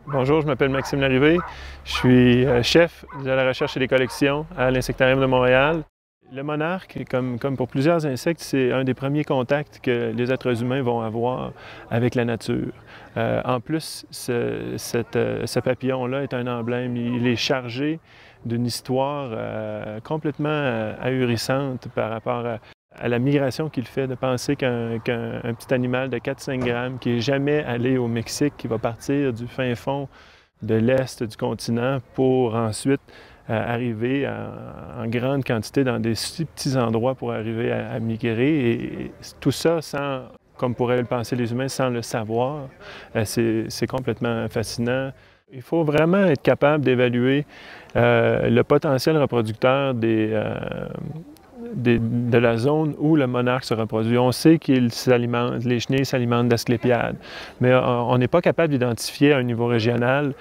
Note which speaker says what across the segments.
Speaker 1: Bonjour, je m'appelle Maxime Larrivée. Je suis chef de la recherche et des collections à l'Insectarium de Montréal. Le monarque, comme pour plusieurs insectes, c'est un des premiers contacts que les êtres humains vont avoir avec la nature. En plus, ce papillon-là est un emblème. Il est chargé d'une histoire complètement ahurissante par rapport à la migration qu'il fait, de penser qu'un petit animal de 4-5 grammes qui n'est jamais allé au Mexique, qui va partir du fin fond de l'Est du continent pour ensuite arriver en grande quantité dans des si petits endroits pour arriver à migrer. Et tout ça sans, comme pourraient le penser les humains, sans le savoir. C'est complètement fascinant. Il faut vraiment être capable d'évaluer le potentiel reproducteur de la zone où le monarque se reproduit. On sait qu'il s'alimente, les chenilles s'alimentent d'asclépiades, mais on n'est pas capable d'identifier à un niveau régional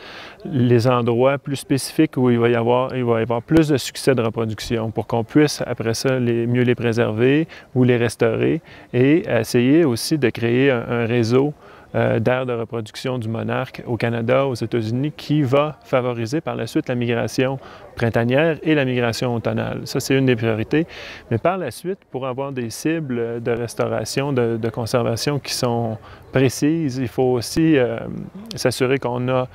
Speaker 1: les endroits plus spécifiques où il va y avoir plus de succès de reproduction pour qu'on puisse, après ça, mieux les préserver ou les restaurer et essayer aussi de créer un réseau d'aires de reproduction du monarque au Canada, aux États-Unis, qui va favoriser par la suite la migration printanière et la migration automnale. Ça, c'est une des priorités. Mais par la suite, pour avoir des cibles de restauration, de conservation qui sont précises, il faut aussi s'assurer qu'on a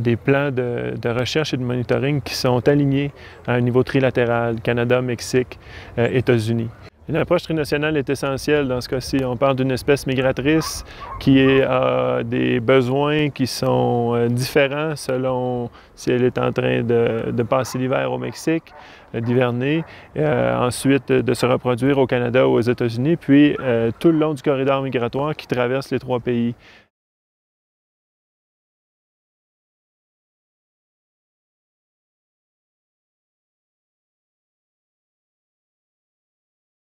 Speaker 1: des plans de recherche et de monitoring qui sont alignés à un niveau trilatéral, Canada, Mexique, États-Unis. Une approche trinationale est essentielle dans ce cas-ci. On parle d'une espèce migratrice qui a des besoins qui sont différents selon si elle est en train de passer l'hiver au Mexique, d'hiverner, ensuite de se reproduire au Canada ou aux États-Unis, puis tout le long du corridor migratoire qui traverse les trois pays.